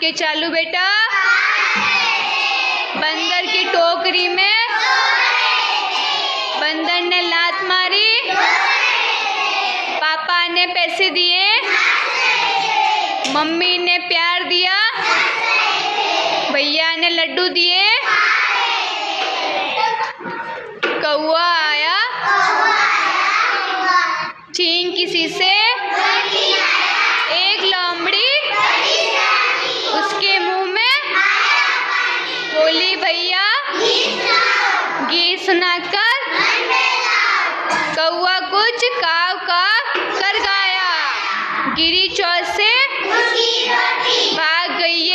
के चालू बेटा। बंदर की टोकरी में बंदर ने लात मारी। पापा ने पैसे दिए, मम्मी ने प्यार दिया, भैया ने लड्डू दिए। कौआ आया चीन किसी से, एक लोमड़ी उसके मुंह में बोली भैया गीत सुनाकर। कौआ कुछ काव काव कर गाया, गिरी चौथ से भाग गई